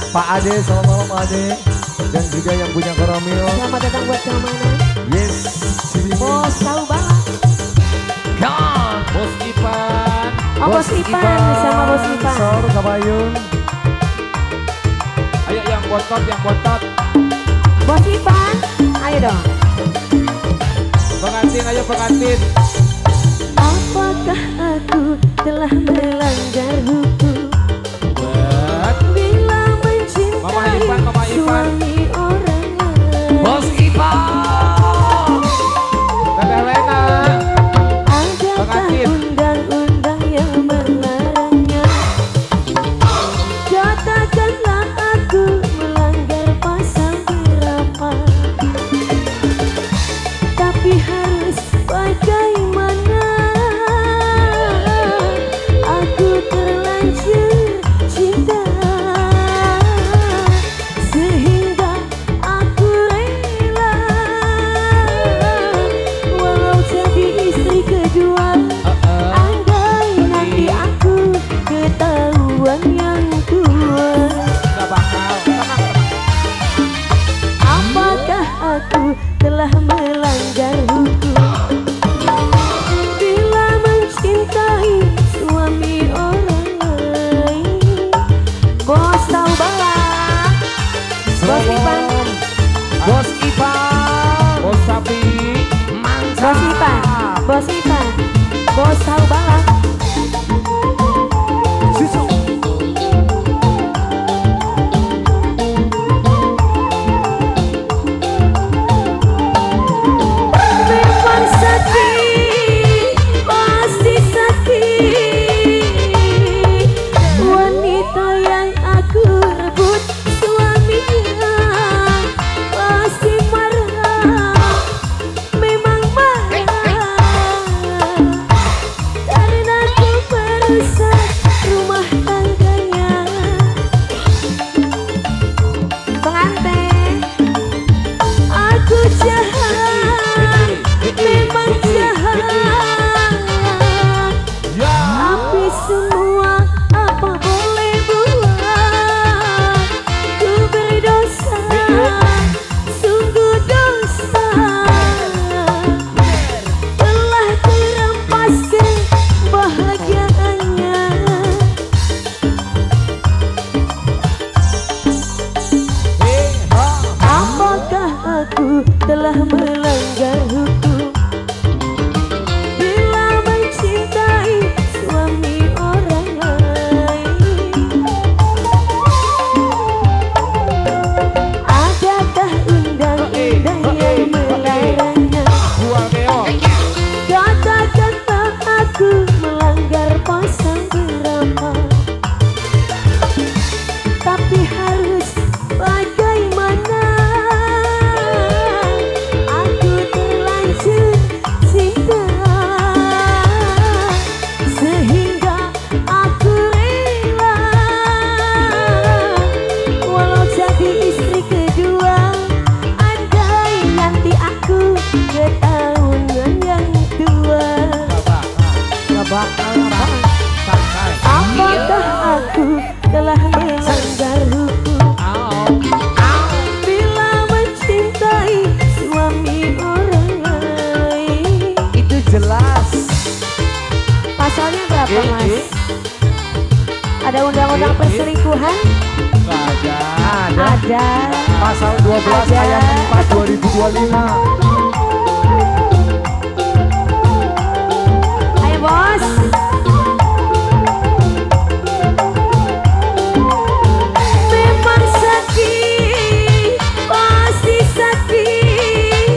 Pak Ade, selamat malam Pak Ade. Dan juga yang punya Koramil. Selamat datang buat keamanan. Yes, sini. Bos tahu banget. Kan, Bos Ipan. Oh Bos Ipan sama Bos Ipan. Sor, Kabayun. Ayo yang bontot, yang bontot. Bos Ipan, ayo dong. Pengantin, ayo pengantin. Apakah aku telah melanggar hukum Buat bila mencintai Mama Ipan, Mama Ipan. suami orang lain? Bos Ipan. Teteh Lena. Adakah pengantin. undang-undang yang melarangnya? Katakanlah aku melanggar pasal berapa? Tapi harus bagaimana? Aku terlanjur cinta sehingga aku rela walau jadi istri kedua. Andai nanti aku ketahuan yang tua, Gak bakal. Tenang. apakah aku telah melanggar hukum bila mencintai suami orang lain? Bos tahu banget. Bos Ipan, Bos Ipan. Bos Sapi. Bos Ipan, Bos Ipan, Bos tahu banget. Susu. Memang sakit, pasti sakit. Wanita yang aku rebut suaminya pasti marah. Memang marah karena aku merusak rumah tangganya. Pengantin, aku jahat, memang jahat. Tapi semua apa boleh buat, ku berdosa, sungguh dosa. Telah kurampas kebahagiaannya. Apakah aku telah melanggar hukum bila mencintai suami orang lain? Adakah undang-undang yang melarangnya? Buang Deo. Katakanlah aku melanggar pasal berapa? Tapi harus bagaimana? Aku terlanjur cinta sehingga aku rela walau jadi istri kedua. Andai nanti aku ketahuan yang tua, Gak bakal. Santai. apakah aku telah melanggar hukum bila mencintai suami orang lain? Itu jelas. Pasalnya berapa Mas? Ada undang-undang perselingkuhan? Gak ada. Ada. Pasal 12 Ada. ayat 4 2025. Ayo bos. Memang sakit, pasti sakit.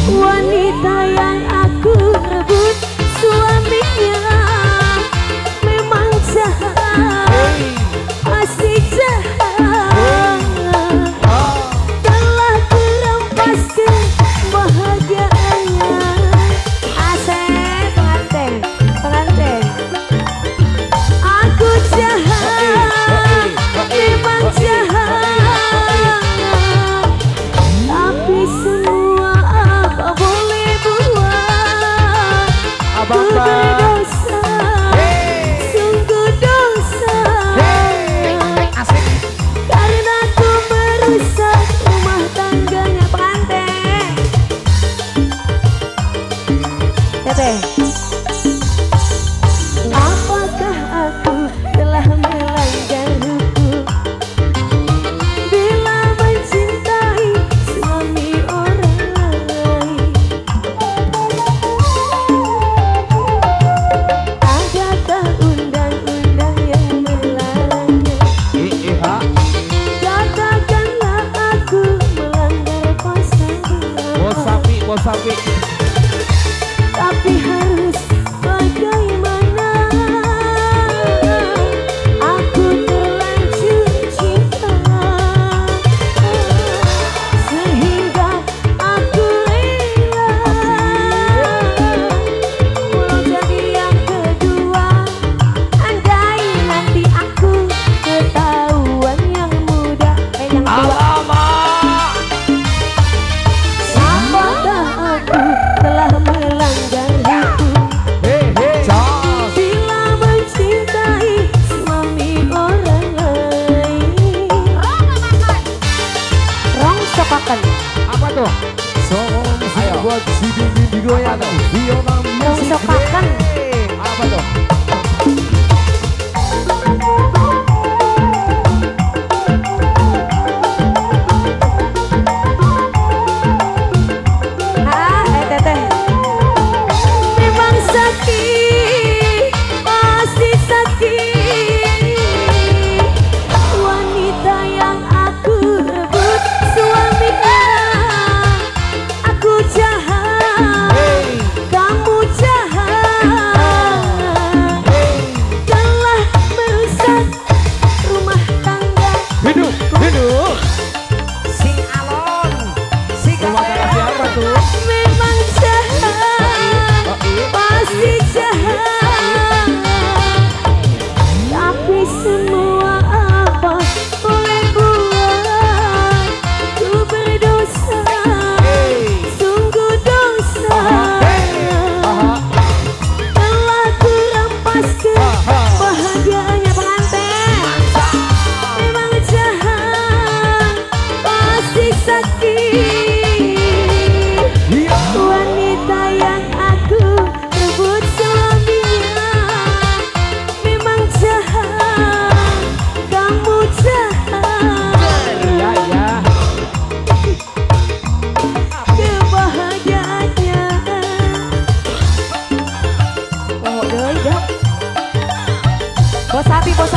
Wanita yang aku rebut suaminya memang jahat, pasti jahat. Telah kurampas kebahagiaannya. Asep pengantin.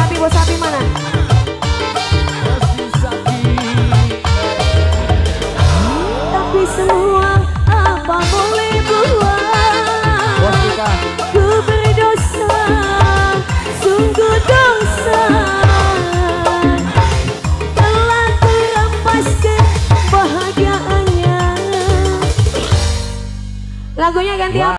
sapi mana? Tapi semua apa boleh buat, Bos Ipan. ku berdosa, sungguh dosa. Telah kurampas kebahagiaannya. Lagunya ganti apa?